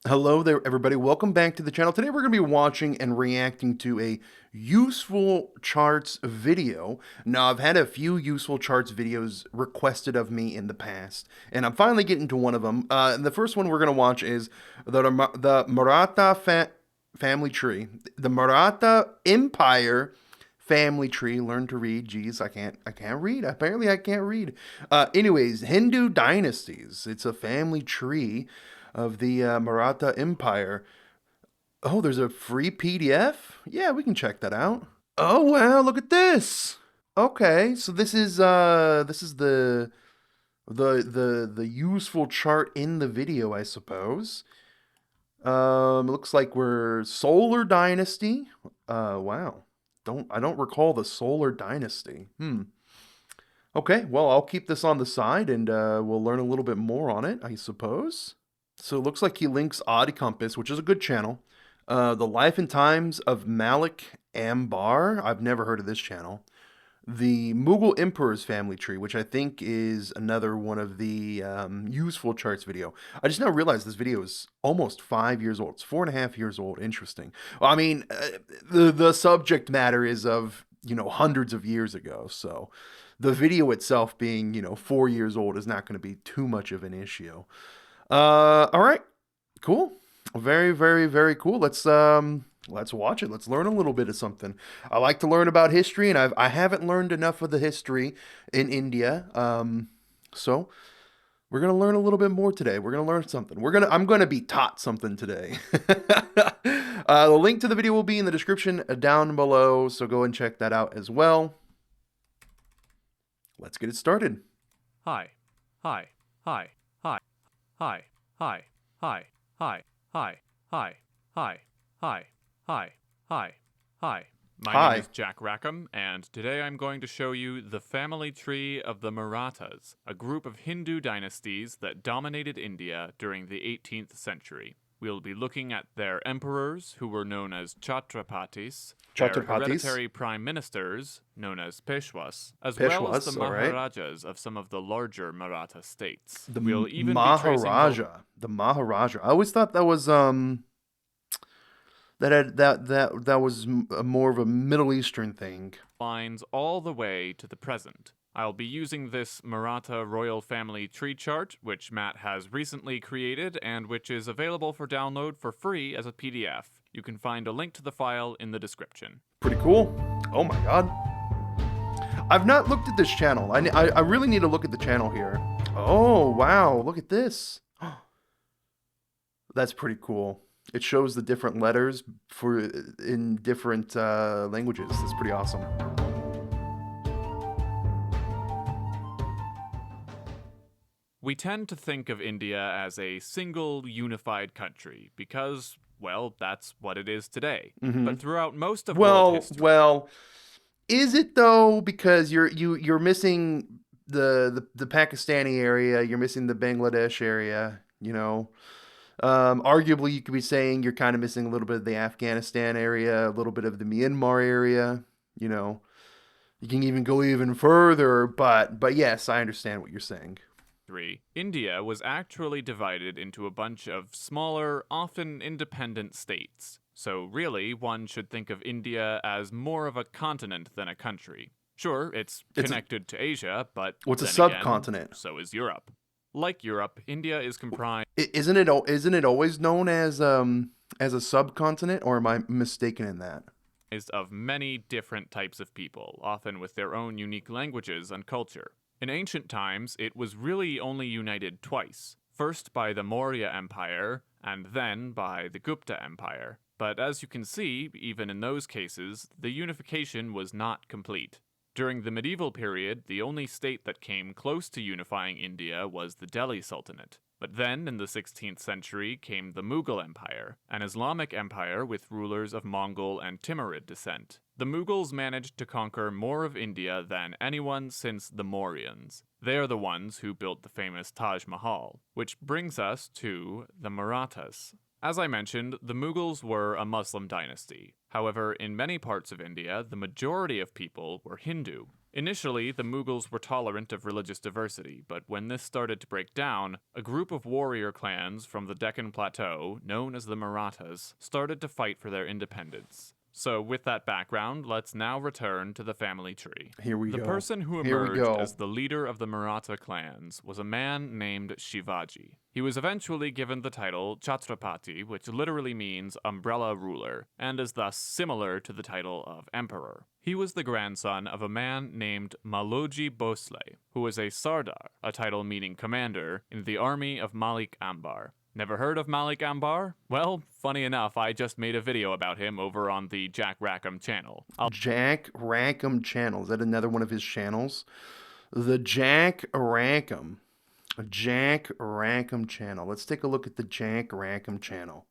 Hello there, everybody. Welcome back to the channel. Today we're going to be watching and reacting to a useful charts video. Now, I've had a few useful charts videos requested of me in the past, and I'm finally getting to one of them. And the first one we're going to watch is the Maratha family tree, the Maratha Empire family tree. Learn to read. Geez, I can't read. Apparently, I can't read. Anyways, Hindu dynasties. It's a family tree of the Maratha Empire. Oh, there's a free PDF? Yeah, we can check that out. Oh wow, look at this. Okay, so this is the useful chart in the video, I suppose. Looks like we're Solar Dynasty. Wow. I don't recall the Solar Dynasty. Okay, well, I'll keep this on the side and we'll learn a little bit more on it, I suppose. So it looks like he links Odd Compass, which is a good channel. The Life and Times of Malik Ambar. I've never heard of this channel. The Mughal Emperor's Family Tree, which I think is another one of the useful charts video. I just now realized this video is almost 5 years old. It's 4.5 years old. Interesting. Well, I mean, the subject matter is of hundreds of years ago, so the video itself being 4 years old is not going to be too much of an issue. All right, cool, very, very, very cool. Let's watch it. Let's learn a little bit of something. I like to learn about history, and I haven't learned enough of the history in India. So we're gonna learn a little bit more today. We're gonna learn something. I'm gonna be taught something today. The link to the video will be in the description down below, so go and check that out as well. Let's get it started. Hi, hi, hi, hi, hi, hi, hi, hi, hi, hi, hi, hi, hi, hi, hi. My Hi. name is Jack Rackham, and today I'm going to show you the family tree of the Marathas, a group of Hindu dynasties that dominated India during the 18th century. We'll be looking at their emperors, who were known as Chhatrapatis, their Chhatrapatis. hereditary prime ministers, known as Peshwas, as well as the Peshwas, all right. Maharajas of some of the larger Maratha states. The We'll even be tracing Maharaja. The Maharaja. I always thought that was that was more of a Middle Eastern thing. lines all the way to the present. I'll be using this Maratha royal family tree chart, which Matt has recently created and which is available for download for free as a PDF. You can find a link to the file in the description. Pretty cool. Oh my god. I've not looked at this channel. I really need to look at the channel here. Oh wow, look at this. That's pretty cool. It shows the different letters in different languages. That's pretty awesome. We tend to think of India as a single unified country because, well, that's what it is today. But throughout most of world history, Well, is it though? Because you're missing the Pakistani area, you're missing the Bangladesh area. Arguably, you could be saying you're kind of missing a little bit of the Afghanistan area, a little bit of the Myanmar area. You can even go even further. But yes, I understand what you're saying. India was actually divided into a bunch of smaller, often independent states. So really, one should think of India as more of a continent than a country. Sure, it's connected to Asia, but what's a then subcontinent? Again, so is Europe. Like Europe, India is comprised Isn't it always known as a subcontinent, or am I mistaken in that? of many different types of people, often with their own unique languages and culture. In ancient times, it was really only united twice, first by the Maurya Empire, and then by the Gupta Empire. But as you can see, even in those cases, the unification was not complete. During the medieval period, the only state that came close to unifying India was the Delhi Sultanate. But then, in the 16th century, came the Mughal Empire, an Islamic empire with rulers of Mongol and Timurid descent. The Mughals managed to conquer more of India than anyone since the Mauryans. They are the ones who built the famous Taj Mahal, which brings us to the Marathas. As I mentioned, the Mughals were a Muslim dynasty. However, in many parts of India, the majority of people were Hindu. Initially, the Mughals were tolerant of religious diversity, but when this started to break down, a group of warrior clans from the Deccan Plateau, known as the Marathas, started to fight for their independence. So, with that background, let's now return to the family tree. Here we The go. person who Here we emerged go. as the leader of the Maratha clans was a man named Shivaji. He was eventually given the title Chhatrapati, which literally means umbrella ruler, and is thus similar to the title of emperor. He was the grandson of a man named Maloji Bhosale, who was a Sardar, a title meaning commander, in the army of Malik Ambar. Never heard of Malik Ambar? Well, funny enough, I just made a video about him over on the Jack Rackham channel. Jack Rackham Channel. Is that another one of his channels? The Jack Rackham Channel. Let's take a look at the Jack Rackham Channel.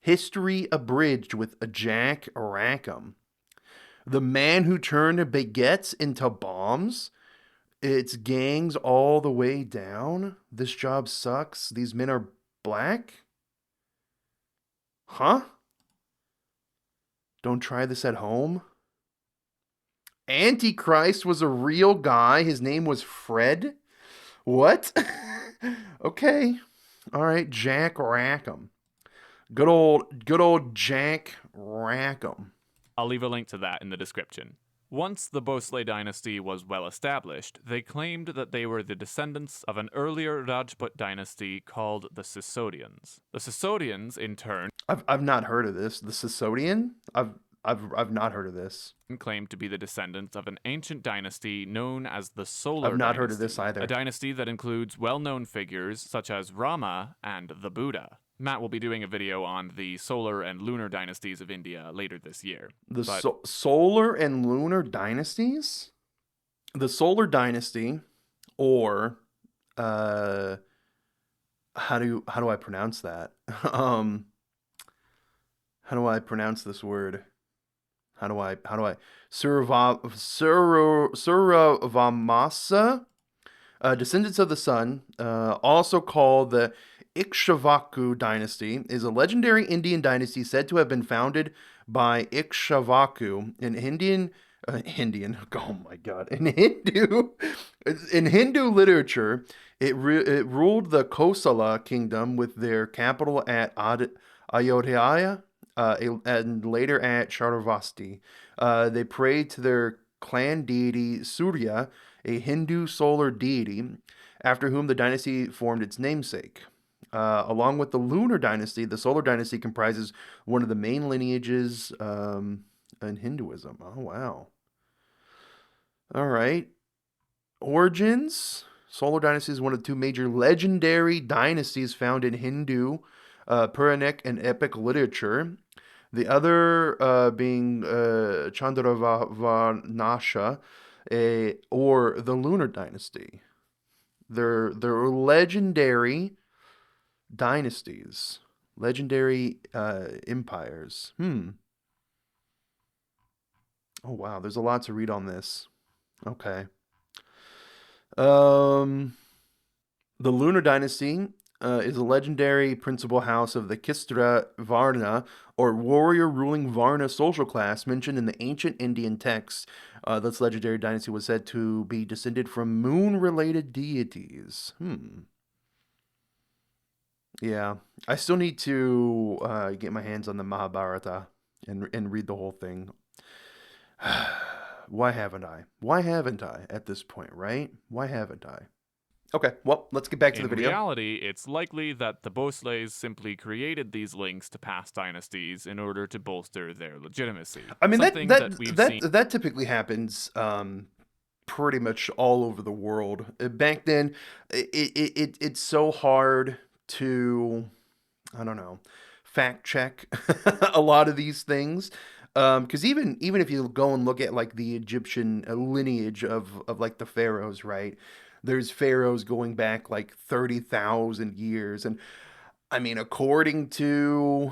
History abridged with a Jack Rackham. The man who turned baguettes into bombs. It's gangs all the way down. This job sucks. These men are black? Huh? Don't try this at home. Antichrist was a real guy. His name was Fred. What? Okay. All right, Jack Rackham. Good old Jack Rackham. I'll leave a link to that in the description. Once the Bhosale dynasty was well established, they claimed that they were the descendants of an earlier Rajput dynasty called the Sisodians. The Sisodians, in turn, I've not heard of this. The Sisodian? I've not heard of this. claimed to be the descendants of an ancient dynasty known as the Solar I've not Dynasty, heard of this either. a dynasty that includes well-known figures such as Rama and the Buddha. Matt will be doing a video on the solar and lunar dynasties of India later this year. The solar and lunar dynasties? The solar dynasty, or how do I pronounce that? How do I pronounce this word? How do I Suravamasa? Descendants of the Sun, also called the Ikshvaku dynasty, is a legendary Indian dynasty said to have been founded by Ikshvaku, an Indian. Oh my God! In Hindu literature, it ruled the Kosala kingdom with their capital at Ayodhya, and later at Charavasti. They prayed to their clan deity Surya, a Hindu solar deity, after whom the dynasty formed its namesake. Along with the lunar dynasty, the solar dynasty comprises one of the main lineages in Hinduism. Oh, wow. All right. Origins. Solar dynasty is one of the two major legendary dynasties found in Hindu, Puranic, and epic literature. The other being Chandravanasha, or the lunar dynasty. They're legendary dynasties, legendary empires. Oh wow, there's a lot to read on this. Okay. The lunar dynasty is a legendary principal house of the Kistra Varna, or warrior ruling Varna social class, mentioned in the ancient Indian texts. This legendary dynasty was said to be descended from moon-related deities. Yeah, I still need to get my hands on the Mahabharata and read the whole thing. Why haven't I? Why haven't I at this point, right? Why haven't I? Okay, well, let's get back to the video. In reality, it's likely that the Bhosales simply created these links to past dynasties in order to bolster their legitimacy. I mean, Something that typically happens pretty much all over the world. Back then, it's so hard to, I don't know, fact check a lot of these things. Because even if you go and look at like the Egyptian lineage of like the pharaohs, right? There's pharaohs going back like 30,000 years, and I mean, according to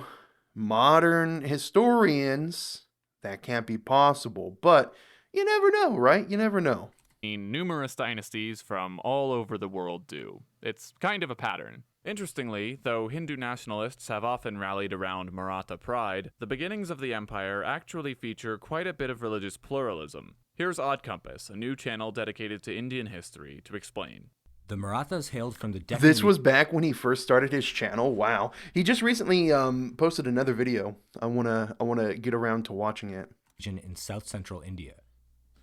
modern historians, that can't be possible. But you never know, right? You never know. Numerous dynasties from all over the world do. It's kind of a pattern. Interestingly, though Hindu nationalists have often rallied around Maratha pride, the beginnings of the empire actually feature quite a bit of religious pluralism. Here's Odd Compass, a new channel dedicated to Indian history, to explain. The Marathas hailed from the Deccan This was back when he first started his channel. Wow. He just recently posted another video. I wanna get around to watching it. region in south-central India,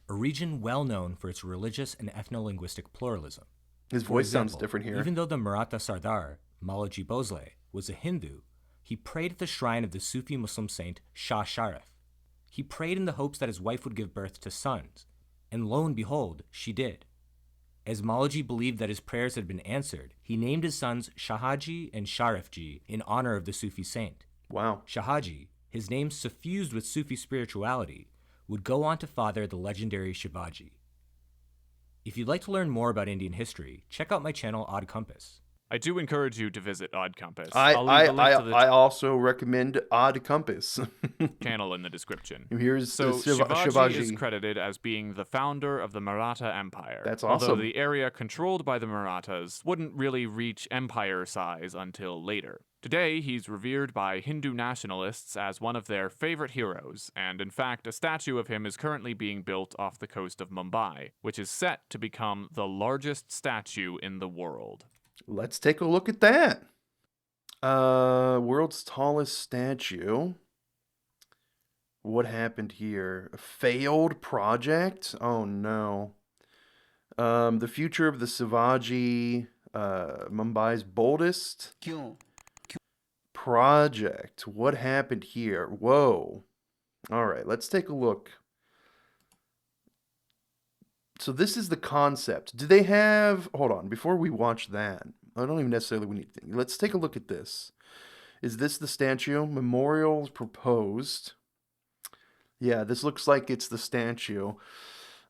a region well known for its religious and ethno-linguistic pluralism. His For voice sounds example, different here. Even though the Maratha Sardar, Malaji Bhosale, was a Hindu, he prayed at the shrine of the Sufi Muslim saint Shah Sharif. He prayed in the hopes that his wife would give birth to sons, and lo and behold, she did. As Malaji believed that his prayers had been answered, he named his sons Shahaji and Sharifji in honor of the Sufi saint. Wow. Shahaji, his name suffused with Sufi spirituality, would go on to father the legendary Shivaji. If you'd like to learn more about Indian history, check out my channel Odd Compass. I do encourage you to visit Odd Compass. I I'll leave the link to the I also recommend Odd Compass. channel in the description. Here's So Shivaji Shivaji. is credited as being the founder of the Maratha Empire. That's Although awesome. the area controlled by the Marathas wouldn't really reach empire size until later. Today, he's revered by Hindu nationalists as one of their favorite heroes, and in fact, a statue of him is currently being built off the coast of Mumbai, which is set to become the largest statue in the world. Let's take a look at that. World's tallest statue. What happened here? A failed project? Oh no. The future of the Shivaji, Mumbai's boldest project. What happened here? Whoa. All right, let's take a look. So this is the concept. Do they have... Hold on, before we watch that, I don't even necessarily we need to... Let's take a look at this. Is this the statue? Memorials proposed. Yeah, this looks like it's the statue.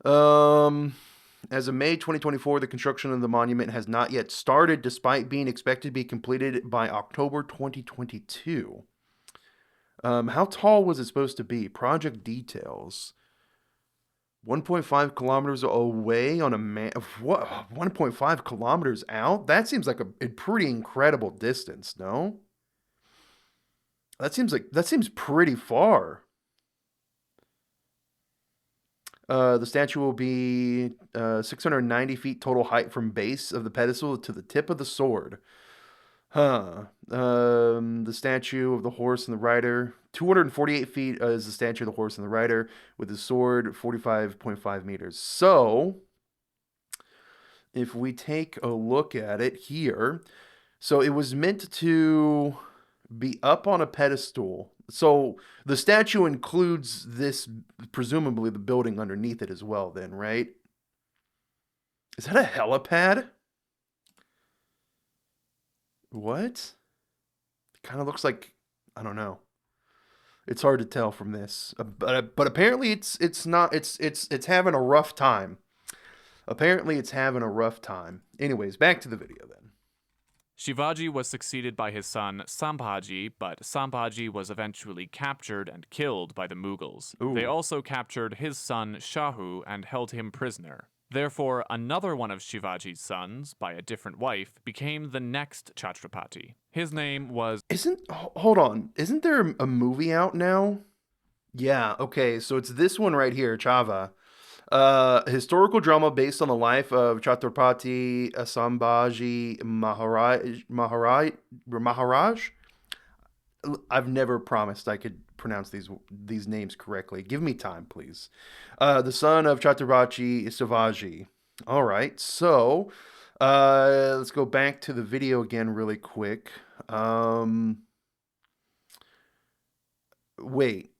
As of May 2024, the construction of the monument has not yet started, despite being expected to be completed by October 2022. How tall was it supposed to be? Project details. 1.5 kilometers away on a what? 1.5 kilometers out? That seems like a pretty incredible distance, no? That seems pretty far. The statue will be 690 feet total height from base of the pedestal to the tip of the sword. The statue of the horse and the rider. 248 feet is the statue of the horse and the rider with the sword 45.5 meters. So, if we take a look at it here, so it was meant to be up on a pedestal. So the statue includes this, presumably the building underneath it as well then, right? Is that a helipad? What? It kind of looks like, I don't know. It's hard to tell from this, but apparently it's not. It's having a rough time. Apparently it's having a rough time. Anyways, back to the video then. Shivaji was succeeded by his son Sambhaji, but Sambhaji was eventually captured and killed by the Mughals. Ooh. They also captured his son Shahu and held him prisoner. Therefore, another one of Shivaji's sons, by a different wife, became the next Chhatrapati. His name was... Hold on. Isn't there a movie out now? Yeah, okay, so it's this one right here, Chava. Historical drama based on the life of Chhatrapati Sambhaji Maharaj. I've never promised I could pronounce these names correctly. Give me time, please. The son of Chhatrapati Shivaji. All right, so let's go back to the video again really quick. Wait.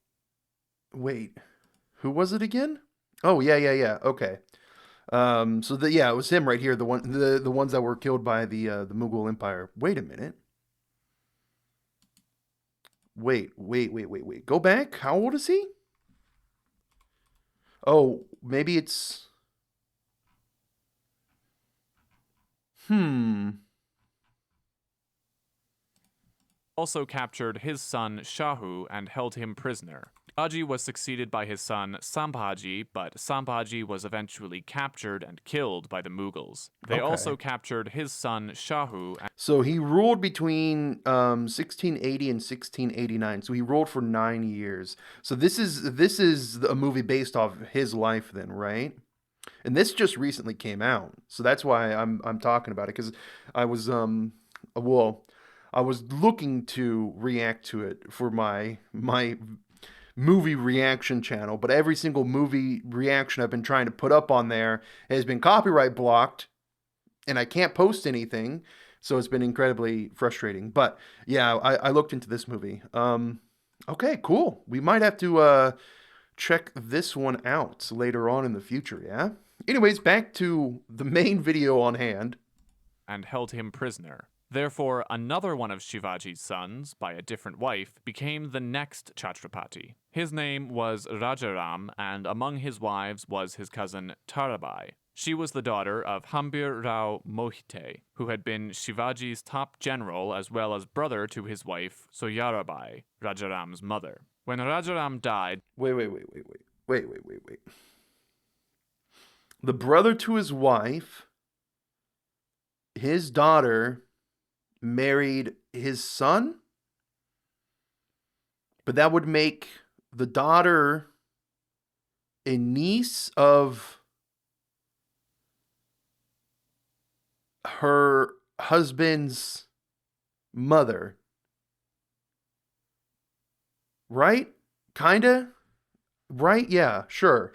Who was it again? Oh, yeah. Okay. So it was him right here. The ones that were killed by the Mughal Empire. Wait a minute. Wait. Go back. How old is he? Oh, maybe it's... also captured his son Shahu and held him prisoner. Shivaji was succeeded by his son Sambhaji, but Sambhaji was eventually captured and killed by the Mughals. They Okay. also captured his son Shahu. So he ruled between 1680 and 1689. So he ruled for 9 years. So this is a movie based off his life, then, right? And this just recently came out, so that's why I'm talking about it because I was well, I was looking to react to it for my movie reaction channel, but every single movie reaction I've been trying to put up on there has been copyright blocked, and I can't post anything, so it's been incredibly frustrating. But yeah, I looked into this movie. Okay, cool. We might have to check this one out later on in the future, yeah? Anyways, back to the main video on hand. And held him prisoner. Therefore, another one of Shivaji's sons, by a different wife, became the next Chhatrapati. His name was Rajaram, and among his wives was his cousin Tarabai. She was the daughter of Hambir Rao Mohite, who had been Shivaji's top general as well as brother to his wife Soyarabai, Rajaram's mother. When Rajaram died, Wait. The brother to his wife, his daughter married his son? But that would make the daughter a niece of her husband's mother. Right? Kinda? Right? Yeah, sure.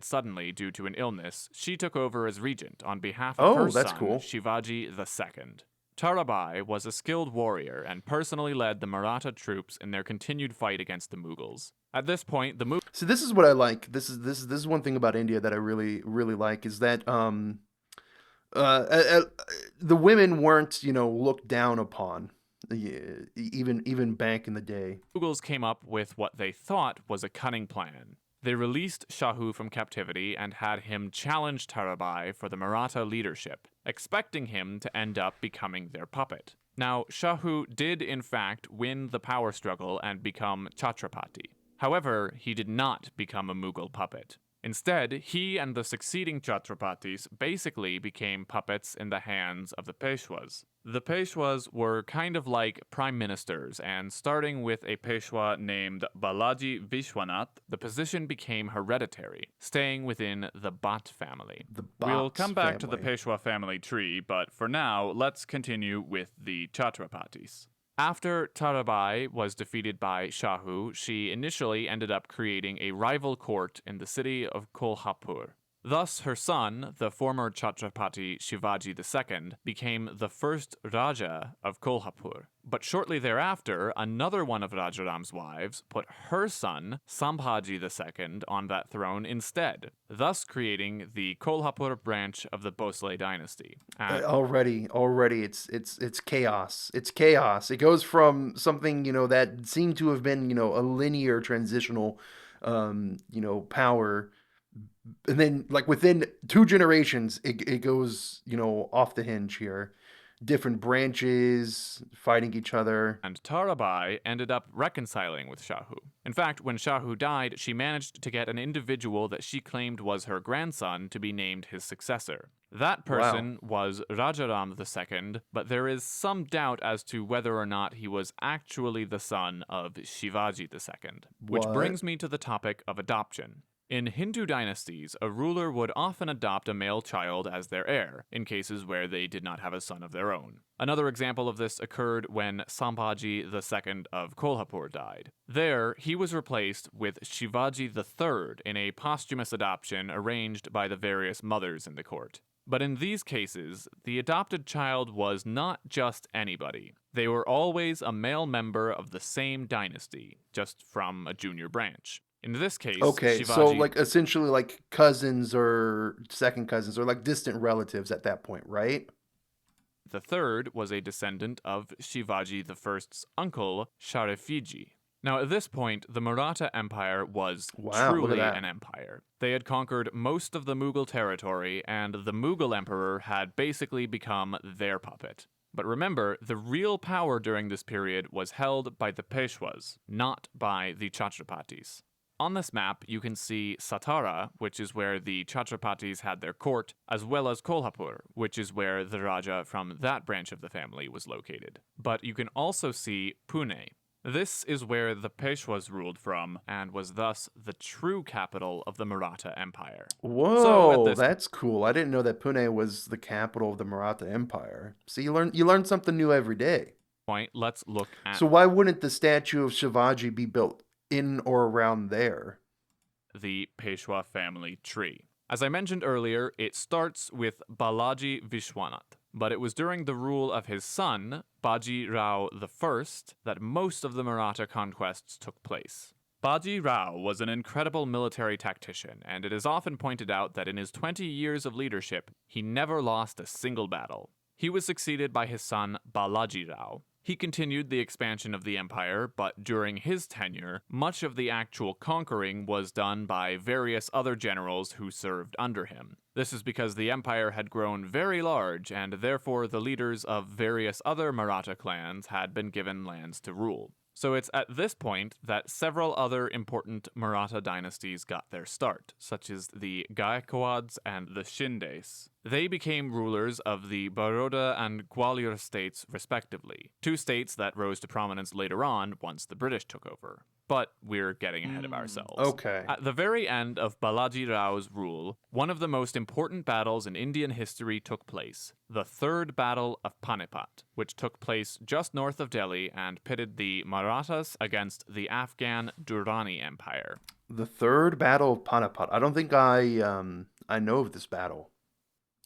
suddenly due to an illness, she took over as regent on behalf of her That's son, cool. Shivaji II. Tarabai was a skilled warrior and personally led the Maratha troops in their continued fight against the Mughals. At this point, the Mughals See, this is what I like. This is one thing about India that I really like is that the women weren't looked down upon, even back in the day. came up with what they thought was a cunning plan. They released Shahu from captivity and had him challenge Tarabai for the Maratha leadership, expecting him to end up becoming their puppet. Now, Shahu did in fact win the power struggle and become Chhatrapati. However, he did not become a Mughal puppet. Instead, he and the succeeding Chhatrapatis basically became puppets in the hands of the Peshwas. The Peshwas were kind of like prime ministers, and starting with a Peshwa named Balaji Vishwanath, the position became hereditary, staying within the Bhatt family. We'll come back to the Peshwa family tree, but for now, let's continue with the Chhatrapatis. After Tarabai was defeated by Shahu, she initially ended up creating a rival court in the city of Kolhapur. Thus, her son, the former Chhatrapati Shivaji II, became the first Raja of Kolhapur. But shortly thereafter, another one of Rajaram's wives put her son, Sambhaji II, on that throne instead, thus creating the Kolhapur branch of the Bhosale dynasty. Already, it's chaos. It's chaos. It goes from something that seemed to have been a linear transitional, power, and then like within 2 generations, it goes off the hinge here. Different branches fighting each other. And Tarabai ended up reconciling with Shahu. In fact, when Shahu died, she managed to get an individual that she claimed was her grandson to be named his successor. That person was Rajaram II, but there is some doubt as to whether or not he was actually the son of Shivaji II. Which brings me to the topic of adoption. In Hindu dynasties, a ruler would often adopt a male child as their heir, in cases where they did not have a son of their own. Another example of this occurred when Sambhaji II of Kolhapur died. There, he was replaced with Shivaji III in a posthumous adoption arranged by the various mothers in the court. But in these cases, the adopted child was not just anybody. They were always a male member of the same dynasty, just from a junior branch. In this case, Okay, Shivaji, so like essentially like cousins or second cousins or like distant relatives at that point, right? the third was a descendant of Shivaji I's uncle, Sharifiji. Now, at this point, the Maratha Empire was truly an empire. They had conquered most of the Mughal territory, and the Mughal emperor had basically become their puppet. But remember, the real power during this period was held by the Peshwas, not by the Chhatrapatis. On this map, you can see Satara, which is where the Chhatrapatis had their court, as well as Kolhapur, which is where the Raja from that branch of the family was located. But you can also see Pune. This is where the Peshwas ruled from, and was thus the true capital of the Maratha Empire. Whoa, that's cool. I didn't know that Pune was the capital of the Maratha Empire. So you learn something new every day. Let's look at... So why wouldn't the statue of Shivaji be built in or around there? The Peshwa family tree. As I mentioned earlier, it starts with Balaji Vishwanath, but it was during the rule of his son, Baji Rao I, that most of the Maratha conquests took place. Baji Rao was an incredible military tactician, and it is often pointed out that in his 20 years of leadership, he never lost a single battle. He was succeeded by his son, Balaji Rao. He continued the expansion of the empire, but during his tenure, much of the actual conquering was done by various other generals who served under him. This is because the empire had grown very large, and therefore the leaders of various other Maratha clans had been given lands to rule. So it's at this point that several other important Maratha dynasties got their start, such as the Gaekwads and the Shindes. They became rulers of the Baroda and Gwalior states respectively, two states that rose to prominence later on once the British took over. But we're getting ahead of ourselves. Okay. At the very end of Balaji Rao's rule, one of the most important battles in Indian history took place, the Third Battle of Panipat, which took place just north of Delhi and pitted the Marathas against the Afghan Durrani Empire. The Third Battle of Panipat. I don't think I know of this battle.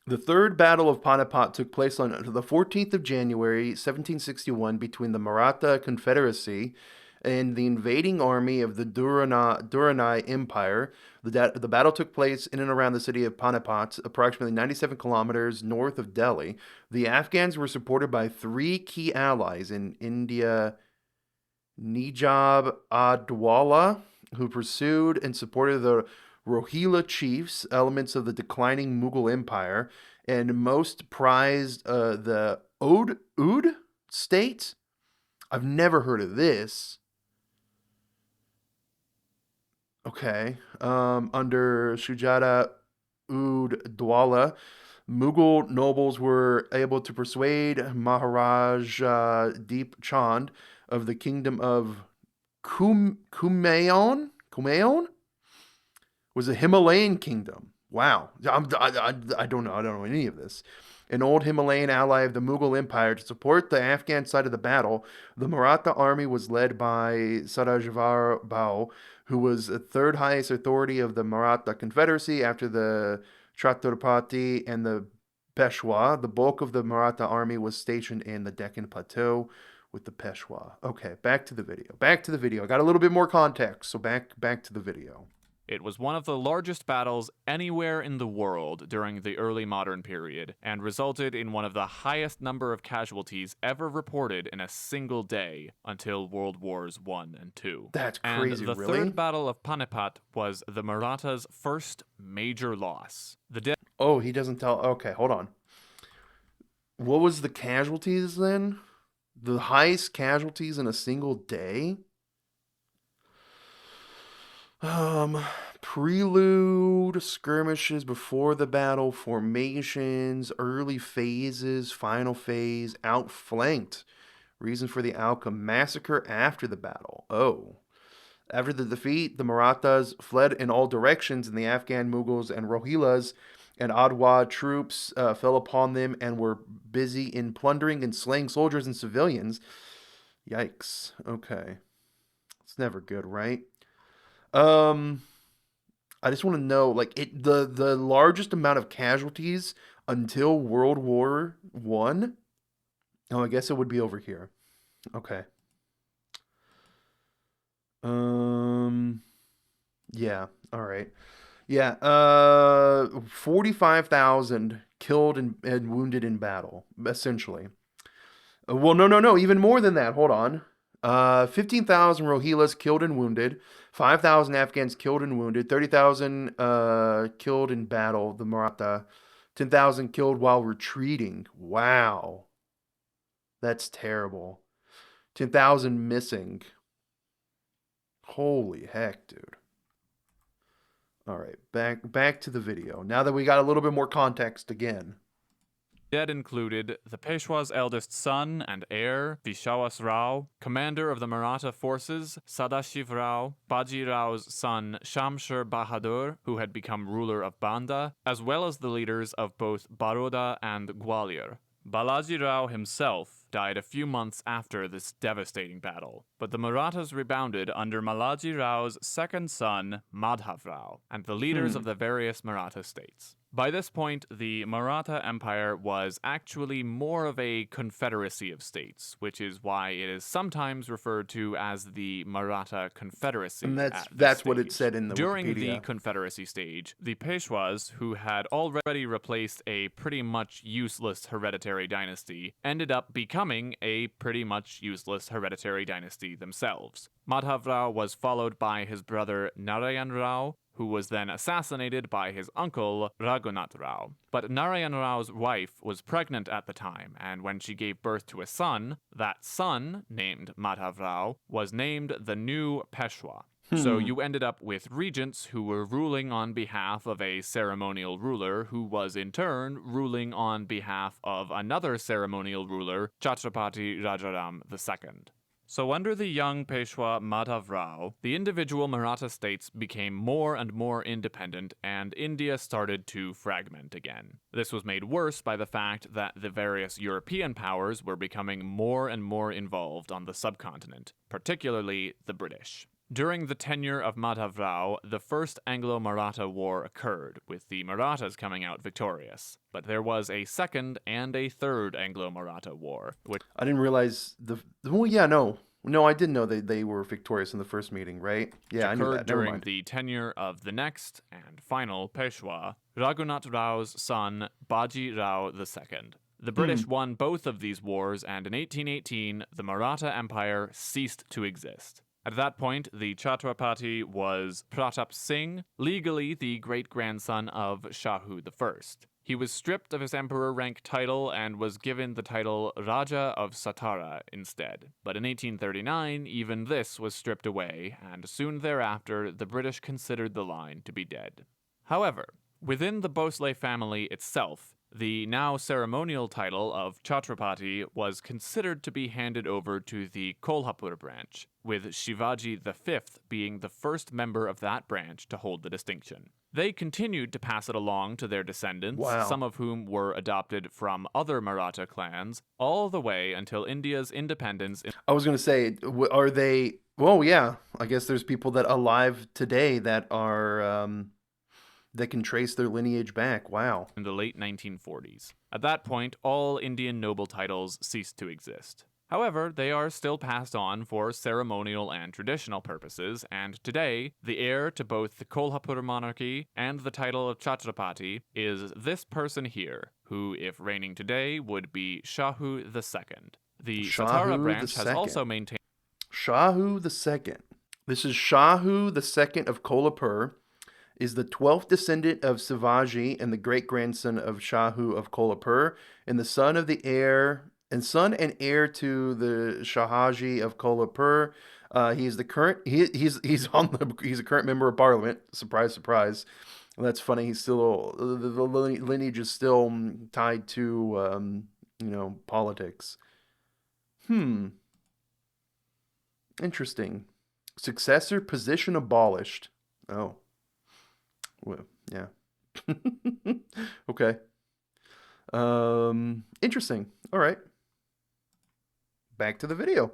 The Third Battle of Panipat took place on the 14th of January, 1761, between the Maratha Confederacy and the invading army of the Durrani Empire. The battle took place in and around the city of Panipat, approximately 97 kilometers north of Delhi. The Afghans were supported by three key allies in India: Nijab Adwala, who pursued and supported the Rohilla chiefs, elements of the declining Mughal Empire, and most prized the Oud state. I've never heard of this. Okay. Under Shujata Oud Dwala, Mughal nobles were able to persuade Maharaj Deep Chand of the kingdom of Kumaon was a Himalayan kingdom. Wow. I don't know any of this. An old Himalayan ally of the Mughal Empire. To support the Afghan side of the battle, the Maratha army was led by Sarajavar Bau, who was the third highest authority of the Maratha Confederacy after the Chhatrapati and the Peshwa. The bulk of the Maratha army was stationed in the Deccan Plateau with the Peshwa. Okay, back to the video. I got a little bit more context, so back to the video. It was one of the largest battles anywhere in the world during the early modern period, and resulted in one of the highest number of casualties ever reported in a single day until World Wars I and II. That's crazy, and the really? Third Battle of Panipat was the Marathas' first major loss. Oh, he doesn't tell. Okay, hold on. What was the casualties then? The highest casualties in a single day? Prelude, skirmishes before the battle, formations, early phases, final phase, outflanked. Reason for the outcome, massacre after the battle. Oh. After the defeat, the Marathas fled in all directions, and the Afghan Mughals and Rohillas and Adwa troops fell upon them and were busy in plundering and slaying soldiers and civilians. Yikes. Okay. It's never good, right? I just want to know, like, the largest amount of casualties until World War I. Oh, I guess it would be over here. Okay. Yeah. All right. Yeah. 45,000 killed and wounded in battle, essentially. Well, no. Even more than that. Hold on. 15,000 Rohillas killed and wounded, 5,000 Afghans killed and wounded, 30,000 killed in battle, the Maratha, 10,000 killed while retreating. Wow. That's terrible. 10,000 missing. Holy heck, dude. All right, back to the video. Now that we got a little bit more context again. Dead included the Peshwa's eldest son and heir, Vishwas Rao, commander of the Maratha forces, Sadashiv Rao, Baji Rao's son, Shamshir Bahadur, who had become ruler of Banda, as well as the leaders of both Baroda and Gwalior. Balaji Rao himself died a few months after this devastating battle, but the Marathas rebounded under Malaji Rao's second son, Madhav Rao, and the leaders of the various Maratha states. By this point, the Maratha Empire was actually more of a confederacy of states, which is why it is sometimes referred to as the Maratha Confederacy. And that's what it said in the During Wikipedia. the Confederacy stage, the Peshwas, who had already replaced a pretty much useless hereditary dynasty, ended up becoming a pretty much useless hereditary dynasty themselves. Madhav Rao was followed by his brother Narayan Rao, who was then assassinated by his uncle Raghunath Rao. But Narayan Rao's wife was pregnant at the time, and when she gave birth to a son, that son, named Madhav Rao, was named the new Peshwa. So you ended up with regents who were ruling on behalf of a ceremonial ruler who was in turn ruling on behalf of another ceremonial ruler, Chhatrapati Rajaram II. So under the young Peshwa Madhav Rao, the individual Maratha states became more and more independent, and India started to fragment again. This was made worse by the fact that the various European powers were becoming more and more involved on the subcontinent, particularly the British. During the tenure of Madhav Rao, the First Anglo-Maratha War occurred, with the Marathas coming out victorious. But there was a second and a third Anglo-Maratha War, which I didn't realize well, yeah, no, I didn't know they were victorious in the first meeting, right? Yeah, I knew occurred that. Never during mind. the tenure of the next and final Peshwa, Raghunath Rao's son, Baji Rao II. The British won both of these wars, and in 1818, the Maratha Empire ceased to exist. At that point, the Chhatrapati was Pratap Singh, legally the great-grandson of Shahu I. He was stripped of his emperor rank title and was given the title Raja of Satara instead. But in 1839, even this was stripped away, and soon thereafter, the British considered the line to be dead. However, within the Bhosale family itself, the now ceremonial title of Chhatrapati was considered to be handed over to the Kolhapur branch, with Shivaji V being the first member of that branch to hold the distinction. They continued to pass it along to their descendants, Wow. some of whom were adopted from other Maratha clans, all the way until India's independence in I was going to say, are they... Well, yeah, I guess there's people that alive today that are... that can trace their lineage back. Wow. the late 1940s. At that point, all Indian noble titles ceased to exist. However, they are still passed on for ceremonial and traditional purposes, and today, the heir to both the Kolhapur monarchy and the title of Chhatrapati is this person here, who, if reigning today, would be Shahu II. The Satara Shahu branch has II. also maintained Shahu II. This is Shahu II of Kolhapur, is the 12th descendant of Shivaji and the great-grandson of Shahu of Kolhapur, and the son of the heir... and son and heir to the Shahaji of Kolhapur. He's the current he's a current member of parliament. Surprise, surprise. And that's funny. He's still the lineage is still tied to politics. Interesting. Successor position abolished. Oh. Well, yeah. Okay. Interesting. All right. Back to the video.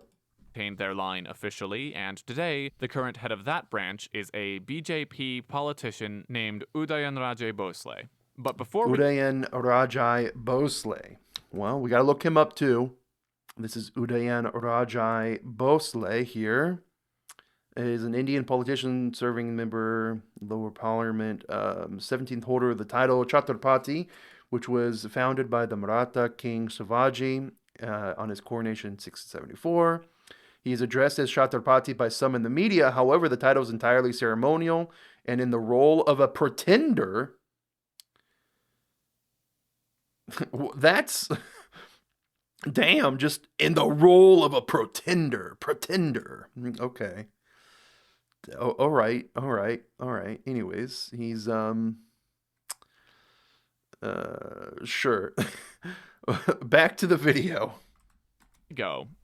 their line officially, and today, the current head of that branch is a BJP politician named Udayan Raje Bhosale. But before Udayan Rajai Bhosale. Well, we got to look him up too. This is Udayan Rajai Bhosale here. Is an Indian politician, serving member, lower parliament, 17th holder of the title Chhatrapati, which was founded by the Maratha king Shivaji on his coronation in 1674. He is addressed as Chhatrapati by some in the media. However, the title is entirely ceremonial, and in the role of a pretender. That's Damn, just in the role of a pretender. Pretender. Okay. Oh, all right, all right, all right. Anyways, he's sure. Back to the video.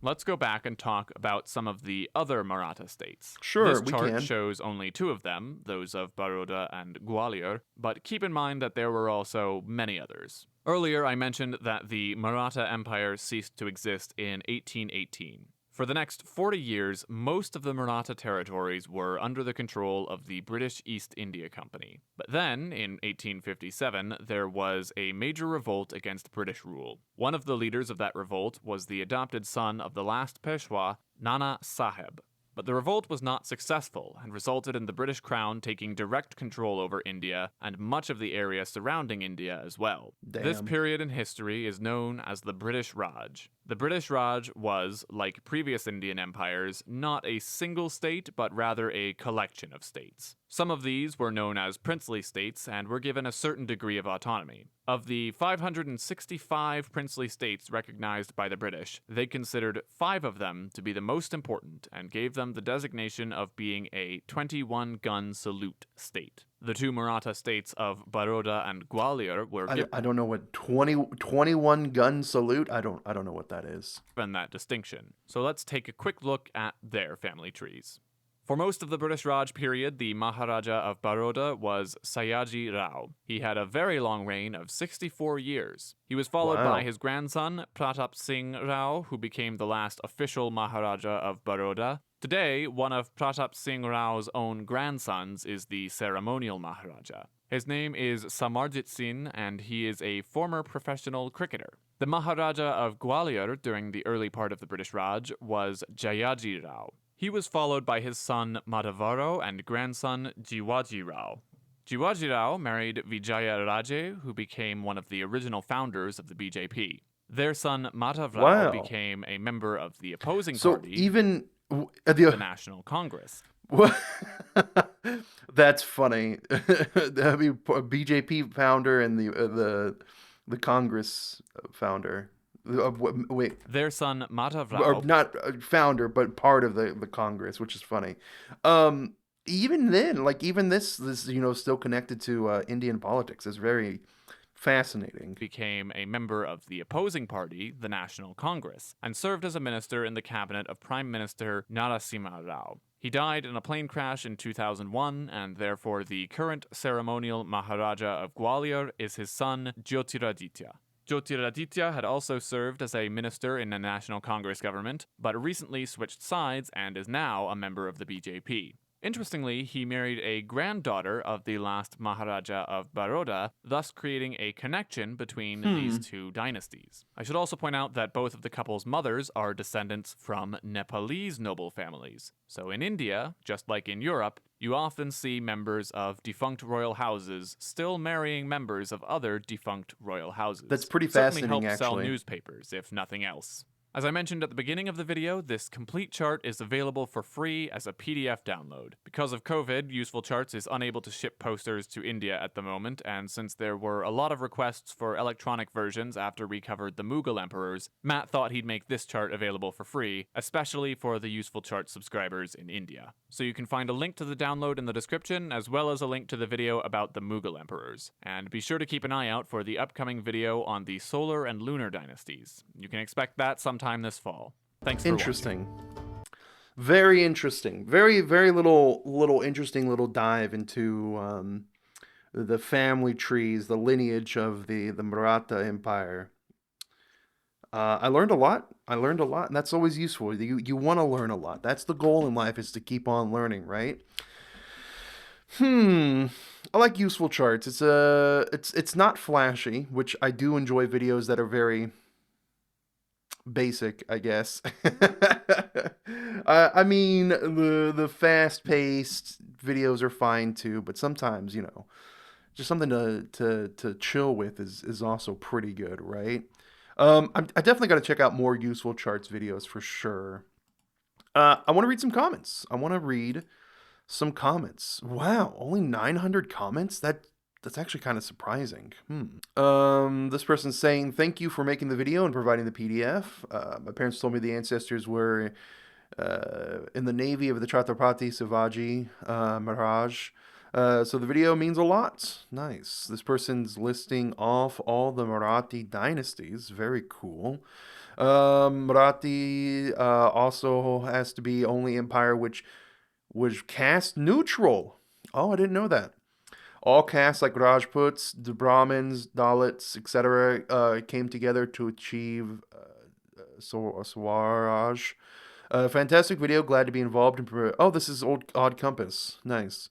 Let's go back and talk about some of the other Maratha states. Sure, This we chart can. shows only two of them, those of Baroda and Gwalior, but keep in mind that there were also many others. Earlier, I mentioned that the Maratha Empire ceased to exist in 1818. For the next 40 years, most of the Maratha territories were under the control of the British East India Company. But then, in 1857, there was a major revolt against British rule. One of the leaders of that revolt was the adopted son of the last Peshwa, Nana Sahib. But the revolt was not successful and resulted in the British Crown taking direct control over India and much of the area surrounding India as well. This Damn. period in history is known as the British Raj. The British Raj was, like previous Indian empires, not a single state, but rather a collection of states. Some of these were known as princely states and were given a certain degree of autonomy. Of the 565 princely states recognized by the British, they considered 5 of them to be the most important and gave them the designation of being a 21-gun salute state. The two Maratha states of Baroda and Gwalior were I don't know what 21 gun salute. I don't know what that is. given that distinction. So let's take a quick look at their family trees. For most of the British Raj period, the Maharaja of Baroda was Sayaji Rao. He had a very long reign of 64 years. He was followed Wow. by his grandson, Pratap Singh Rao, who became the last official Maharaja of Baroda. Today, one of Pratap Singh Rao's own grandsons is the ceremonial Maharaja. His name is Samarjit Singh, and he is a former professional cricketer. The Maharaja of Gwalior during the early part of the British Raj was Jayaji Rao. He was followed by his son Madhavaro and grandson Jiwaji Rao. Jiwaji Rao married Vijaya Raje, who became one of the original founders of the BJP. Their son Madhav Rao Wow. became a member of the opposing So party, even the National Congress. That's funny. I mean, BJP founder and the Congress founder. Wait, Their son Madhav Rao or not founder, but part of the Congress, which is funny. Even then, like even this still connected to Indian politics is very fascinating. became a member of the opposing party, the National Congress, and served as a minister in the cabinet of Prime Minister Narasimha Rao. He died in a plane crash in 2001, and therefore the current ceremonial Maharaja of Gwalior is his son Jyotiraditya. Jyotiraditya had also served as a minister in the National Congress government, but recently switched sides and is now a member of the BJP. Interestingly, he married a granddaughter of the last Maharaja of Baroda, thus creating a connection between these two dynasties. I should also point out that both of the couple's mothers are descendants from Nepalese noble families. So in India, just like in Europe, you often see members of defunct royal houses still marrying members of other defunct royal houses. That's pretty Certainly fascinating, helps sell actually. newspapers, if nothing else. As I mentioned at the beginning of the video, this complete chart is available for free as a PDF download. Because of COVID, UsefulCharts is unable to ship posters to India at the moment, and since there were a lot of requests for electronic versions after we covered the Mughal emperors, Matt thought he'd make this chart available for free, especially for the UsefulCharts subscribers in India. So you can find a link to the download in the description, as well as a link to the video about the Mughal emperors. And be sure to keep an eye out for the upcoming video on the solar and lunar dynasties. You can expect that sometime this fall. Thanks for watching. Interesting. Very interesting. Very, very little interesting little dive into the family trees, the lineage of the Maratha Empire. I learned a lot. And that's always useful. You want to learn a lot. That's the goal in life, is to keep on learning, right? I like useful charts. It's not flashy, which I do enjoy videos that are very basic, I guess. I mean, the fast-paced videos are fine too, but sometimes, just something to chill with is also pretty good, right? I definitely got to check out more useful charts videos for sure. I want to read some comments. Wow, only 900 comments? That's actually kind of surprising. This person's saying, thank you for making the video and providing the PDF. My parents told me the ancestors were in the navy of the Chhatrapati Shivaji Maharaj. So the video means a lot. Nice. This person's listing off all the Marathi dynasties. Very cool. Marathi also has to be only empire which was caste neutral. Oh, I didn't know that. All castes like Rajputs, the Brahmins, Dalits, etc., came together to achieve Swaraj. Fantastic video. Glad to be involved in. Oh, this is Odd Compass. Nice.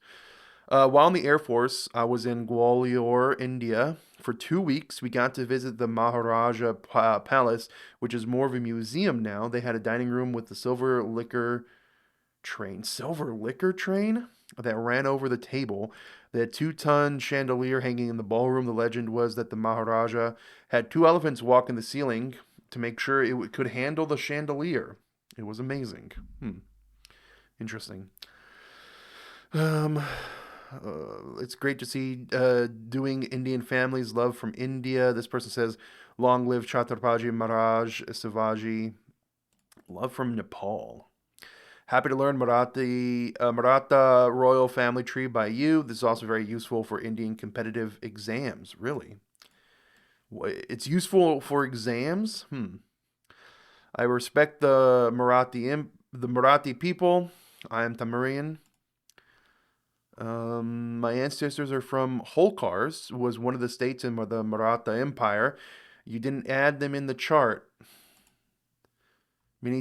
While in the Air Force, I was in Gwalior, India. For 2 weeks, we got to visit the Maharaja Palace, which is more of a museum now. They had a dining room with the silver liquor train that ran over the table. They had 2-ton chandelier hanging in the ballroom. The legend was that the Maharaja had 2 elephants walk in the ceiling to make sure it could handle the chandelier. It was amazing. Interesting. It's great to see doing Indian families love from India. This person says, long live Chhatrapati Maharaj Shivaji. Love from Nepal. Happy to learn Maratha royal family tree by you. This is also very useful for Indian competitive exams. Really? It's useful for exams? I respect the Marathi people. I am Tamarian. My ancestors are from Holkars, was one of the states in the Maratha Empire. You didn't add them in the chart. Many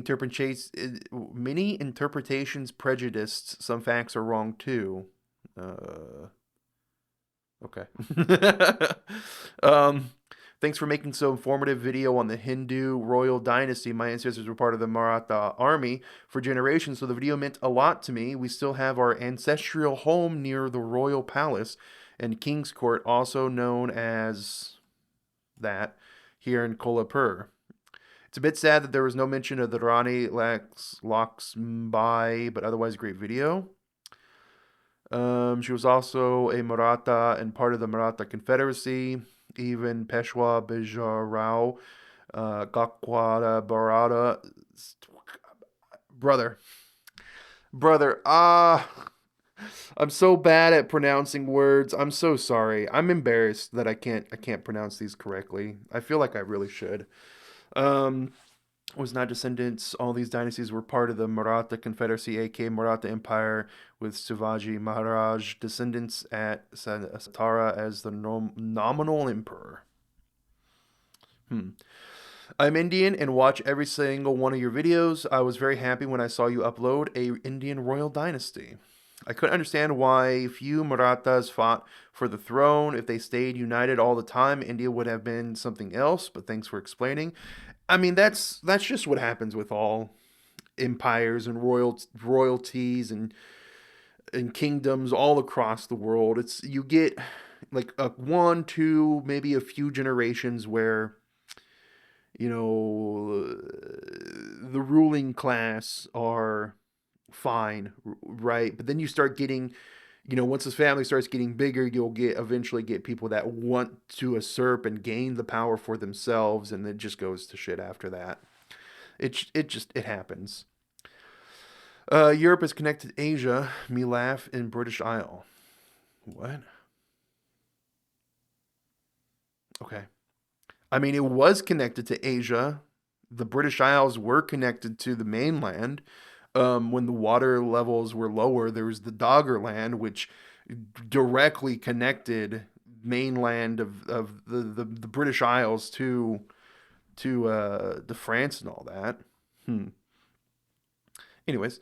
interpretations prejudiced. Some facts are wrong too. Okay. Thanks for making so informative video on the Hindu royal dynasty. My ancestors were part of the Maratha army for generations, so the video meant a lot to me. We still have our ancestral home near the royal palace and King's Court, also known as that, here in Kolhapur. It's a bit sad that there was no mention of the Rani Laxmi, but otherwise a great video. She was also a Maratha and part of the Maratha Confederacy. Even Peshwa, Bijarao, Gakwada, Barada. Brother. I'm so bad at pronouncing words. I'm so sorry. I'm embarrassed that I can't pronounce these correctly. I feel like I really should. Was not descendants. All these dynasties were part of the Maratha Confederacy, aka Maratha Empire, with Shivaji Maharaj descendants at Satara as the nominal emperor. I'm Indian and watch every single one of your videos. I was very happy when I saw you upload a Indian royal dynasty. I couldn't understand why few Marathas fought for the throne. If they stayed united all the time, India would have been something else, but thanks for explaining. I mean, that's just what happens with all empires and royalties and kingdoms all across the world. It's you get like a 1, 2, maybe a few generations where the ruling class are fine, right? But then you start getting, once this family starts getting bigger, you'll eventually get people that want to usurp and gain the power for themselves, and it just goes to shit after that. It happens. Europe is connected to Asia. Me laugh in British Isle. What? Okay. I mean, it was connected to Asia. The British Isles were connected to the mainland. When the water levels were lower, there was the Doggerland, which directly connected mainland of the British Isles to France and all that. Anyways,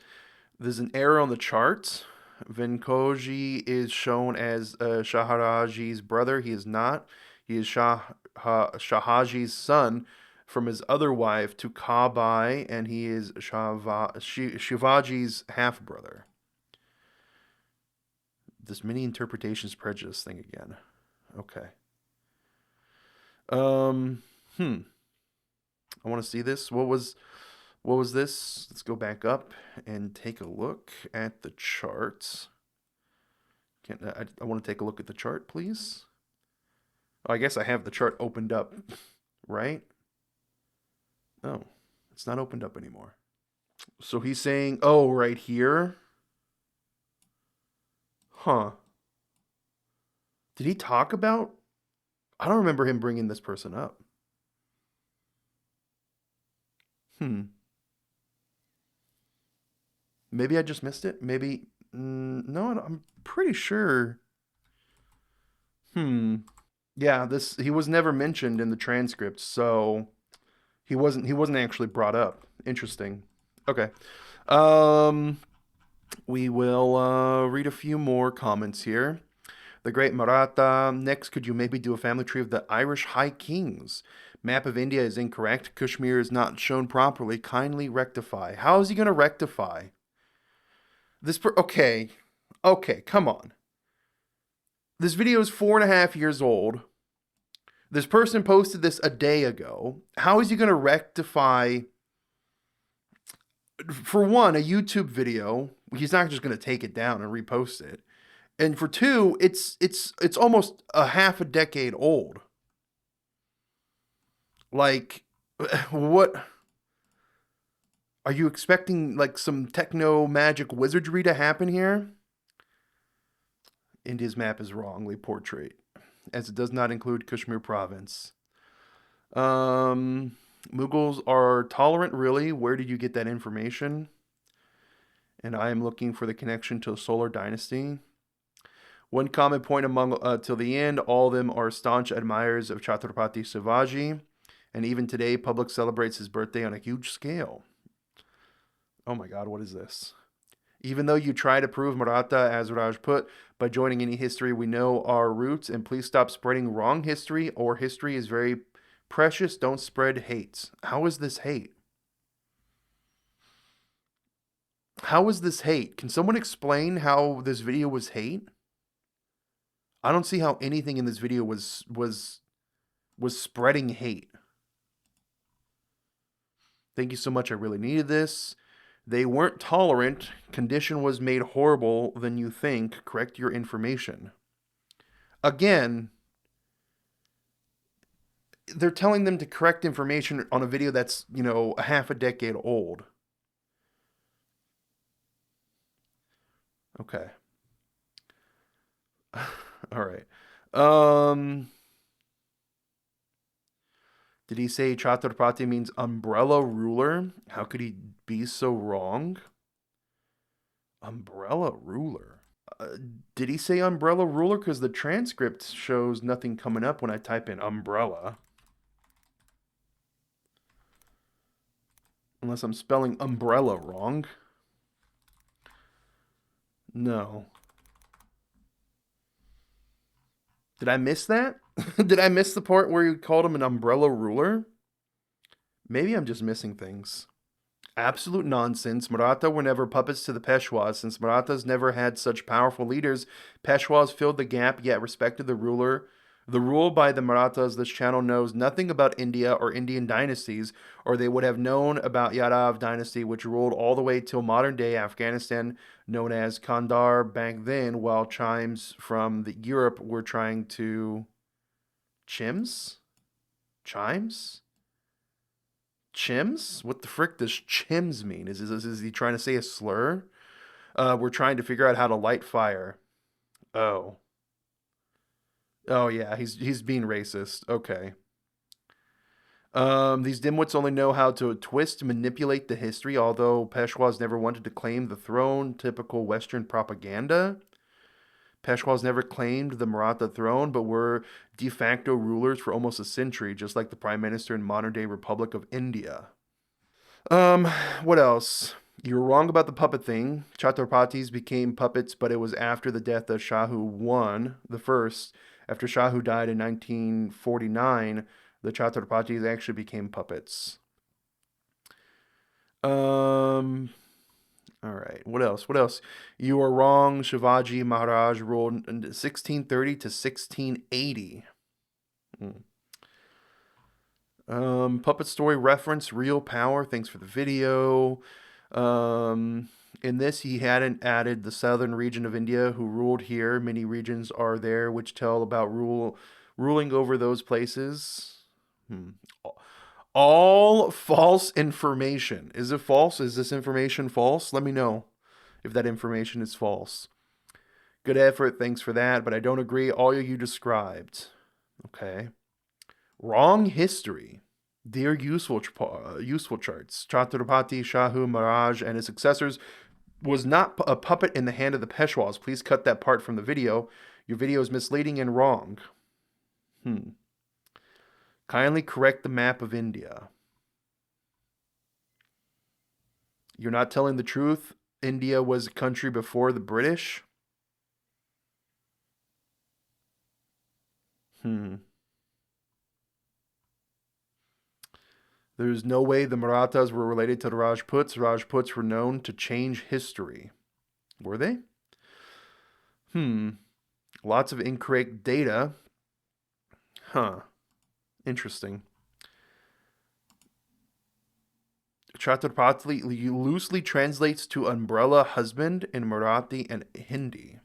there's an error on the chart. Venkoji is shown as Shaharaji's brother. He is not. He is Shahaji's son from his other wife to Kabai, and he is Shivaji's half-brother. This many interpretations prejudice thing again. Okay. I want to see this. What was this? Let's go back up and take a look at the charts. I want to take a look at the chart, please. Oh, I guess I have the chart opened up, right? No, it's not opened up anymore. So he's saying, oh, right here. Huh. Did he talk about? I don't remember him bringing this person up. Maybe I just missed it. Maybe. No, I'm pretty sure. Yeah, he was never mentioned in the transcript, so he wasn't actually brought up. Interesting. Okay. Um, we will read a few more comments here. The Great Maratha. Next, could you maybe do a family tree of the Irish High Kings? Map of India is incorrect. Kashmir is not shown properly. Kindly rectify. How is he going to rectify? Okay. Okay, come on. This video is 4.5 years old. This person posted this a day ago. How is he going to rectify? For one, a YouTube video, he's not just going to take it down and repost it. And for two, it's almost a half a decade old. Like, what? Are you expecting like some techno magic wizardry to happen here? India's map is wrongly portrayed, as it does not include Kashmir province. Mughals are tolerant, really? Where did you get that information? And I am looking for the connection to the Solar Dynasty. One common point among till the end, all of them are staunch admirers of Chhatrapati Shivaji, and even today, public celebrates his birthday on a huge scale. Oh my God, what is this? Even though you try to prove Maratha as Rajput by joining any history, we know our roots, and please stop spreading wrong history, or history is very precious. Don't spread hate. How is this hate? How is this hate? Can someone explain how this video was hate? I don't see how anything in this video was spreading hate. Thank you so much. I really needed this. They weren't tolerant. Condition was made horrible than you think. Correct your information. Again, they're telling them to correct information on a video that's, a half a decade old. Okay. All right. Did he say Chhatrapati means umbrella ruler? How could he be so wrong? Umbrella ruler. Did he say umbrella ruler? Because the transcript shows nothing coming up when I type in umbrella. Unless I'm spelling umbrella wrong. No. Did I miss that? Did I miss the part where you called him an umbrella ruler? Maybe I'm just missing things. Absolute nonsense. Maratha were never puppets to the Peshwas. Since Marathas never had such powerful leaders, Peshwas filled the gap yet respected the ruler. The rule by the Marathas. This channel knows nothing about India or Indian dynasties, or they would have known about Yadav dynasty, which ruled all the way till modern day Afghanistan, known as Kandahar back then, while chimes from Europe were trying to... Chimes? Chims? What the frick does chims mean? Is he trying to say a slur? We're trying to figure out how to light fire. Oh. Oh yeah, he's being racist. Okay. These dimwits only know how to twist, manipulate the history, although Peshwas never wanted to claim the throne. Typical Western propaganda. Peshwas never claimed the Maratha throne, but were de facto rulers for almost a century, just like the Prime Minister in modern-day Republic of India. What else? You were wrong about the puppet thing. Chhatrapatis became puppets, but it was after the death of Shahu I, the first. After Shahu died in 1949, the Chhatrapatis actually became puppets. All right. What else? You are wrong. Shivaji Maharaj ruled in 1630 to 1680. Puppet story reference, real power. Thanks for the video. In this, he hadn't added the southern region of India, who ruled here. Many regions are there which tell about ruling over those places. All false information. Is it false? Is this information false? Let me know if that information is false. Good effort. Thanks for that. But I don't agree. All you described. Okay. Wrong history. Dear useful charts, Chhatrapati Shahu Maharaj and his successors was not a puppet in the hand of the Peshwas. Please cut that part from the video. Your video is misleading and wrong. Kindly correct the map of India. You're not telling the truth. India was a country before the British. There's no way the Marathas were related to the Rajputs. Rajputs were known to change history. Were they? Lots of incorrect data. Interesting. Chhatrapati loosely translates to umbrella husband in Marathi and Hindi.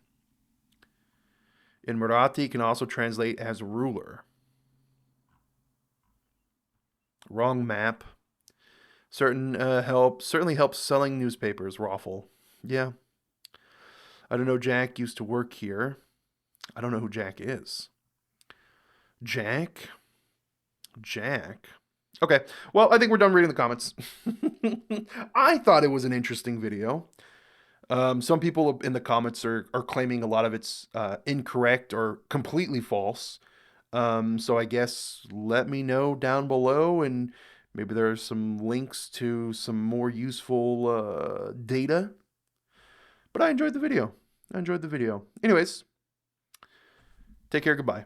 In Marathi, it can also translate as ruler. Wrong map. Certainly helps selling newspapers. Raffle. Yeah. I don't know. Jack used to work here. I don't know who Jack is. Jack. Okay. Well, I think we're done reading the comments. I thought it was an interesting video. Some people in the comments are claiming a lot of it's incorrect or completely false. So I guess let me know down below, and maybe there are some links to some more useful data. But I enjoyed the video. Anyways, take care. Goodbye.